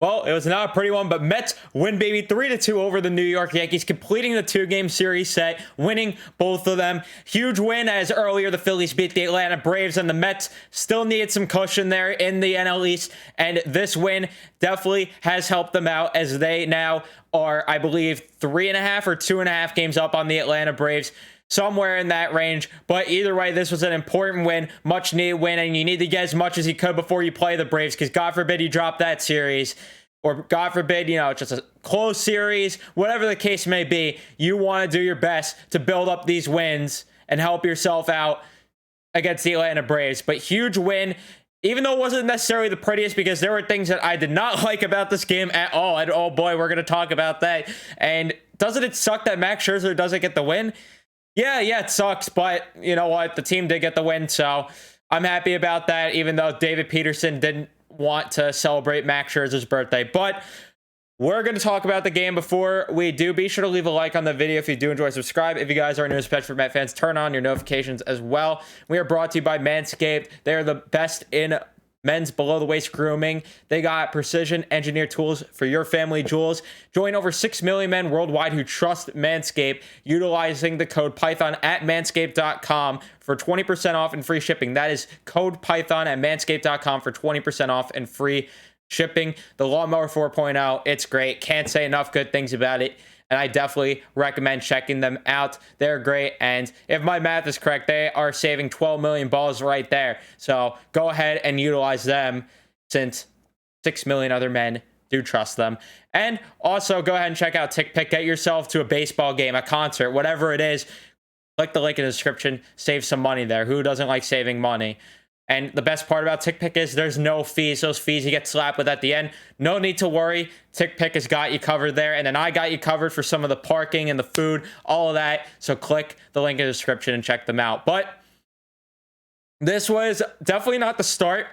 Well, it was not a pretty one, but Mets win, baby, 3-2 over the New York Yankees, completing the two-game series set, winning both of them. Huge win, as earlier the Phillies beat the Atlanta Braves, and the Mets still needed some cushion there in the NL East, and this win definitely has helped them out, as they now are, I believe, 3.5 or 2.5 games up on the Atlanta Braves. Somewhere in that range. But either way, this was an important win, much needed win, and you need to get as much as you could before you play the Braves, because God forbid you drop that series, or God forbid, just a close series, whatever the case may be. You want to do your best to build up these wins and help yourself out against the Atlanta Braves. But huge win, even though it wasn't necessarily the prettiest, because there were things that I did not like about this game at all. And oh boy, we're going to talk about that. And doesn't it suck that Max Scherzer doesn't get the win? Yeah, it sucks, but you know what? The team did get the win, so I'm happy about that, even though David Peterson didn't want to celebrate Max Scherzer's birthday. But we're going to talk about the game. Before we do, be sure to leave a like on the video if you do enjoy. Subscribe if you guys are new, especially for Met fans. Turn on your notifications as well. We are brought to you by Manscaped. They are the best in men's below-the-waist grooming. They got precision engineered tools for your family jewels. Join over 6 million men worldwide who trust Manscaped, utilizing the code Python at manscaped.com for 20% off and free shipping. That is code Python at manscaped.com for 20% off and free shipping. The Lawnmower 4.0, it's great. Can't say enough good things about it. And I definitely recommend checking them out. They're great. And if my math is correct, they are saving 12 million balls right there. So go ahead and utilize them, since 6 million other men do trust them. And also go ahead and check out TickPick. Get yourself to a baseball game, a concert, whatever it is. Click the link in the description. Save some money there. Who doesn't like saving money? And the best part about TickPick is there's no fees. Those fees you get slapped with at the end. No need to worry. TickPick has got you covered there. And then I got you covered for some of the parking and the food, all of that. So click the link in the description and check them out. But this was definitely not the start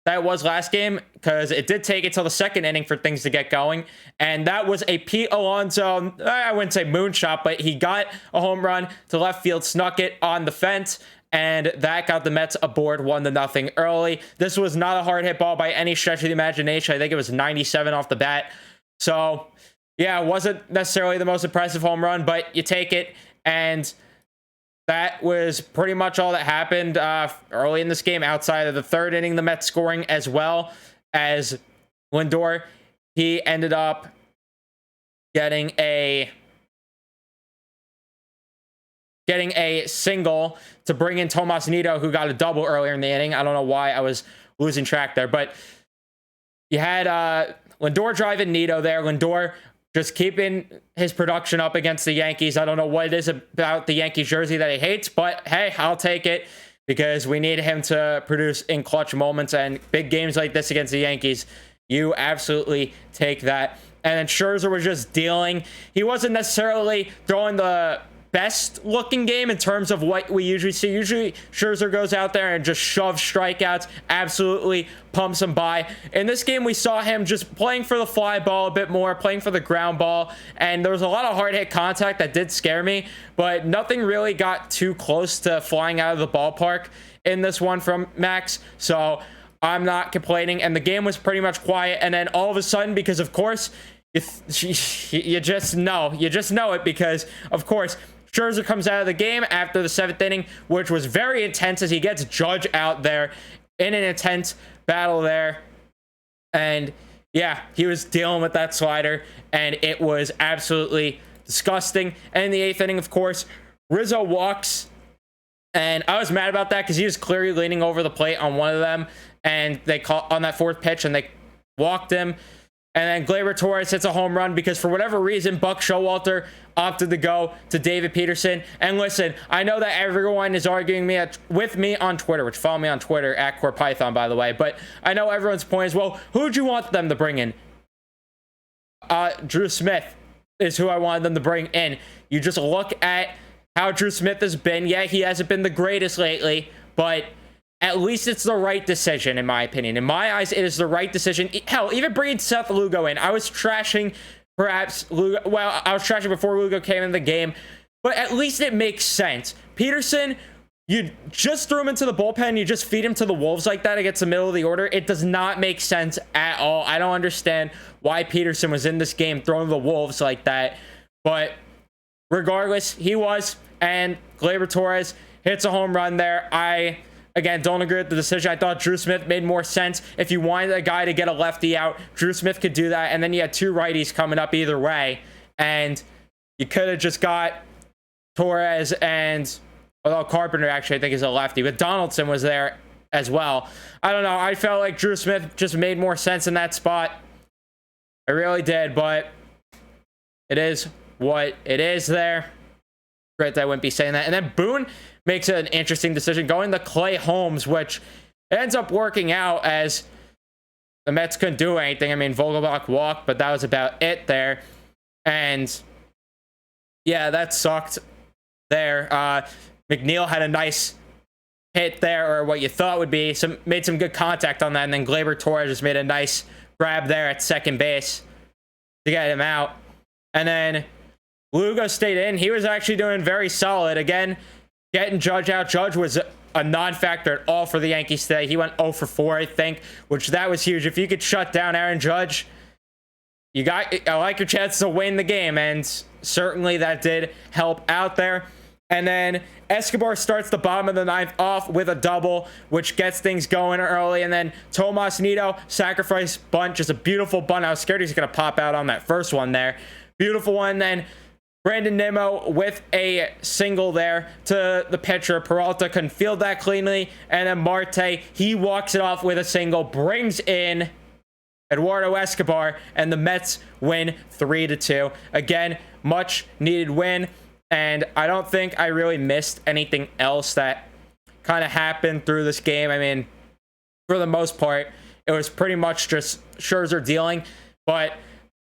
that was last game, because it did take it till the second inning for things to get going. And that was a Pete Alonso, I wouldn't say moonshot, but he got a home run to left field, snuck it on the fence, and that got the Mets aboard 1-0 early. This was not a hard hit ball by any stretch of the imagination. I think it was 97 off the bat. So, yeah, it wasn't necessarily the most impressive home run, but you take it. And that was pretty much all that happened early in this game, outside of the third inning, the Mets scoring, as well as Lindor. He ended up getting a single to bring in Tomas Nido, who got a double earlier in the inning. I don't know why I was losing track there, but you had Lindor driving Nido there. Lindor just keeping his production up against the Yankees. I don't know what it is about the Yankees jersey that he hates, but hey, I'll take it, because we need him to produce in clutch moments, and big games like this against the Yankees, you absolutely take that. And then Scherzer was just dealing. He wasn't necessarily throwing the best looking game in terms of what we usually see. Usually Scherzer goes out there and just shoves strikeouts, absolutely pumps them by. In this game, we saw him just playing for the fly ball a bit more, playing for the ground ball, and there was a lot of hard hit contact that did scare me, but nothing really got too close to flying out of the ballpark in this one from Max. So I'm not complaining, and the game was pretty much quiet. And then all of a sudden, because of course you just know it, because of course Scherzer comes out of the game after the 7th inning, which was very intense, as he gets Judge out there in an intense battle there. And yeah, he was dealing with that slider, and it was absolutely disgusting. And in the 8th inning, of course, Rizzo walks, and I was mad about that, because he was clearly leaning over the plate on one of them, and they caught on that 4th pitch, and they walked him. And then Gleyber Torres hits a home run, because for whatever reason, Buck Showalter opted to go to David Peterson. And listen, I know that everyone is arguing with me on Twitter, which follow me on Twitter at CorePython, by the way. But I know everyone's point is, well, who'd you want them to bring in? Drew Smith is who I wanted them to bring in. You just look at how Drew Smith has been. Yeah, he hasn't been the greatest lately, but at least it's the right decision, in my opinion. In my eyes, it is the right decision. Hell, even bringing Seth Lugo in. I was trashing perhaps Lugo. Well, I was trashing before Lugo came in the game, but at least it makes sense. Peterson You just threw him into the bullpen. You just feed him to the Wolves like that against the middle of the order. It does not make sense at all. I don't understand why Peterson was in this game throwing the Wolves like that. But regardless, he was. And Gleyber Torres hits a home run there. I, again, don't agree with the decision. I thought Drew Smith made more sense. If you wanted a guy to get a lefty out, Drew Smith could do that. And then you had two righties coming up either way. And you could have just got Torres and... although Carpenter actually I think is a lefty, but Donaldson was there as well. I don't know. I felt like Drew Smith just made more sense in that spot. I really did, but it is what it is there. Great that I wouldn't be saying that. And then Boone makes an interesting decision going to Clay Holmes, which ends up working out as the Mets couldn't do anything. I mean, Vogelbach walked, but that was about it there. And yeah, that sucked there. McNeil had a nice hit there, or what you thought would be. Made some good contact on that, and then Gleyber Torres just made a nice grab there at second base to get him out. And then Lugo stayed in. He was actually doing very solid. Again, getting Judge out. Judge was a non-factor at all for the Yankees today. He went 0 for 4, I think, which that was huge. If you could shut down Aaron Judge, I like your chances to win the game, and certainly that did help out there. And then Escobar starts the bottom of the ninth off with a double, which gets things going early. And then Tomas Nido, sacrifice bunt, just a beautiful bunt. I was scared he's going to pop out on that first one there. Beautiful one. Then Brandon Nimmo with a single there to the pitcher. Peralta couldn't field that cleanly. And then Marte, he walks it off with a single, brings in Eduardo Escobar, and the Mets win 3-2. Again, much needed win. And I don't think I really missed anything else that kind of happened through this game. I mean, for the most part, it was pretty much just Scherzer dealing. But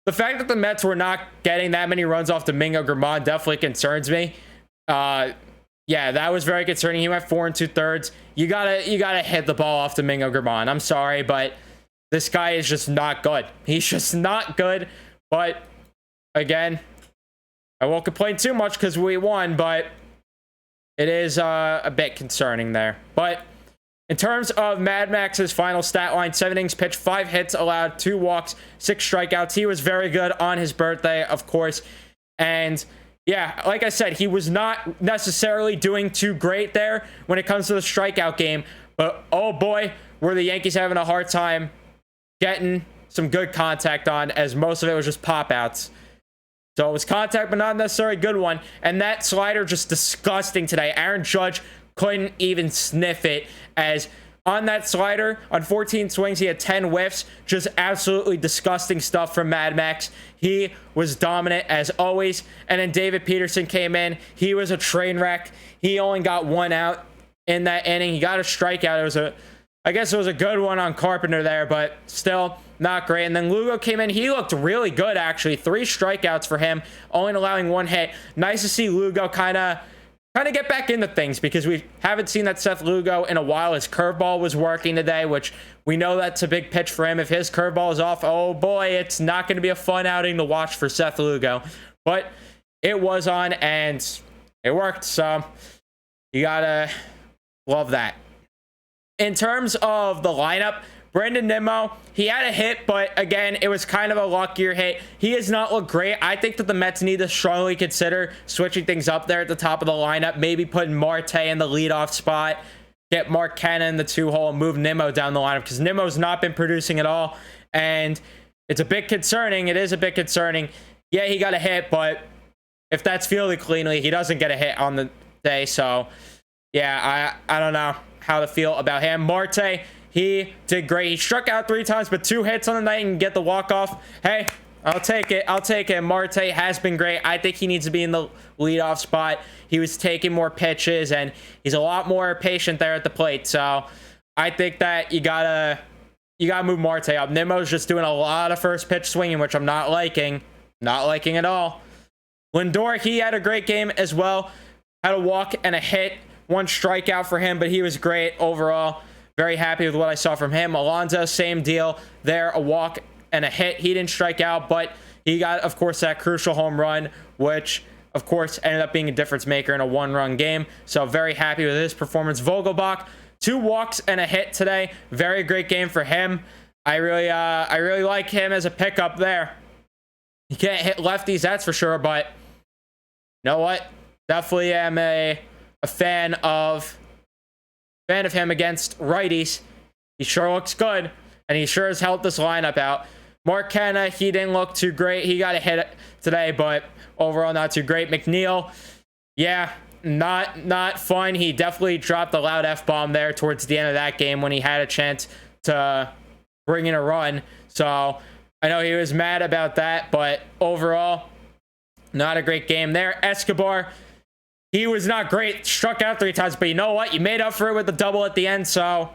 the fact that the Mets were not getting that many runs off Domingo Germán definitely concerns me. Yeah, that was very concerning. He went 4 2/3. You gotta hit the ball off Domingo Germán. I'm sorry, but this guy is just not good. He's just not good. But again, I won't complain too much because we won, but it is a bit concerning there. But in terms of Mad Max's final stat line, 7 innings pitched, 5 hits allowed, 2 walks, 6 strikeouts. He was very good on his birthday, of course. And yeah, like I said, he was not necessarily doing too great there when it comes to the strikeout game. But oh boy, were the Yankees having a hard time getting some good contact on, as most of it was just pop-outs. So it was contact, but not necessarily a good one. And that slider just disgusting today. Aaron Judge couldn't even sniff it, as on that slider, on 14 swings, he had 10 whiffs. Just absolutely disgusting stuff from Mad Max. He was dominant as always. And then David Peterson came in. He was a train wreck. He only got 1 out in that inning. He got a strikeout. I guess it was a good one on Carpenter there, but still not great. And then Lugo came in. He looked really good, actually. 3 strikeouts for him, only allowing 1 hit. Nice to see Lugo kind of get back into things, because we haven't seen that Seth Lugo in a while. His curveball was working today, which we know that's a big pitch for him. If his curveball is off, oh boy, it's not going to be a fun outing to watch for Seth Lugo. But it was on, and it worked. So you got to love that. In terms of the lineup, Brandon Nimmo, he had a hit, but again, it was kind of a luckier hit. He has not looked great. I think that the Mets need to strongly consider switching things up there at the top of the lineup, maybe putting Marte in the leadoff spot, get Mark Canha in the 2-hole, and move Nimmo down the lineup, because Nimmo's not been producing at all, and it's a bit concerning. It is a bit concerning. Yeah, he got a hit, but if that's fielded cleanly, he doesn't get a hit on the day, so yeah, I don't know how to feel about him. Marte, he did great. He struck out 3 times, but 2 hits on the night and get the walk-off. Hey, I'll take it. I'll take it. Marte has been great. I think he needs to be in the leadoff spot. He was taking more pitches, and he's a lot more patient there at the plate. So I think that you gotta move Marte up. Nimmo's just doing a lot of first pitch swinging, which I'm not liking. Not liking at all. Lindor, he had a great game as well. Had a walk and a hit. 1 strikeout for him, but he was great overall. Very happy with what I saw from him. Alonso, same deal there. A walk and a hit. He didn't strike out, but he got, of course, that crucial home run, which of course, ended up being a difference maker in a 1-run game. So very happy with his performance. Vogelbach, 2 walks and a hit today. Very great game for him. I really like him as a pickup there. He can't hit lefties, that's for sure, but you know what? Definitely am a fan of him against righties. He sure looks good, and he sure has helped this lineup out. McKenna, he didn't look too great. He got a hit today, but overall not too great. McNeil, yeah, not fun. He definitely dropped a loud F-bomb there towards the end of that game when he had a chance to bring in a run. So I know he was mad about that, but overall, not a great game there. Escobar, he was not great. Struck out 3 times, but you know what? You made up for it with the double at the end, so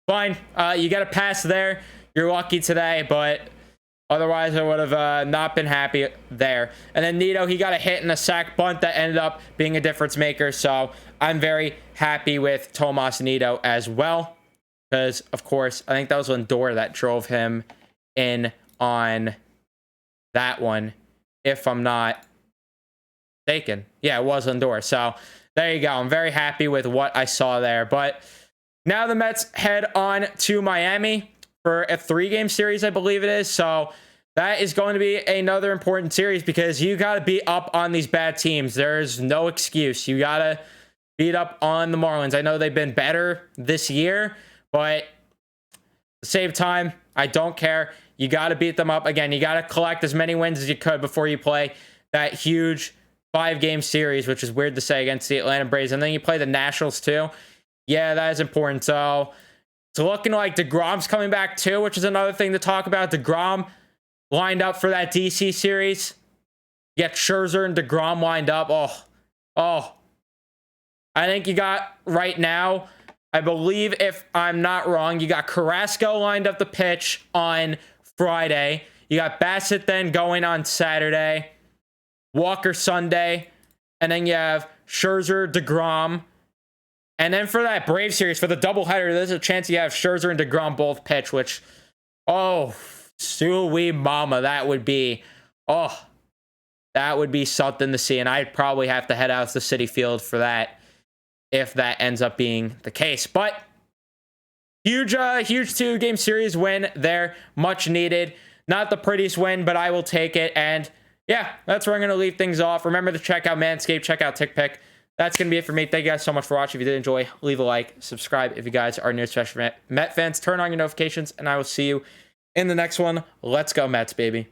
fine. You got a pass there. You're lucky today, but otherwise I would have not been happy there. And then Nito, he got a hit and a sack bunt that ended up being a difference maker, so I'm very happy with Tomas Nito as well, because, of course, I think that was Lindor that drove him in on that one, if I'm not mistaken. Yeah, it was Lindor. So there you go. I'm very happy with what I saw there. But now the Mets head on to Miami for a 3-game series, I believe it is. So that is going to be another important series because you got to beat up on these bad teams. There's no excuse. You got to beat up on the Marlins. I know they've been better this year, but at the same time, I don't care. You got to beat them up. Again, you got to collect as many wins as you could before you play that huge 5-game series, which is weird to say, against the Atlanta Braves. And then you play the Nationals too. Yeah, that is important. So it's looking like DeGrom's coming back too, which is another thing to talk about. DeGrom lined up for that DC series. You get Scherzer and DeGrom lined up. Oh. I think you got right now, I believe, if I'm not wrong, you got Carrasco lined up to pitch on Friday. You got Bassett then going on Saturday. Walker Sunday, and then you have Scherzer, DeGrom, and then for that Brave series, for the doubleheader, there's a chance you have Scherzer and DeGrom both pitch, which, sui mama, that would be something to see, and I'd probably have to head out to Citi Field for that if that ends up being the case. But huge 2-game series win there, much needed. Not the prettiest win, but I will take it, and yeah, that's where I'm going to leave things off. Remember to check out Manscaped, check out TickPick. That's going to be it for me. Thank you guys so much for watching. If you did enjoy, leave a like, subscribe if you guys are new, especially Met fans. Turn on your notifications, and I will see you in the next one. Let's go Mets, baby.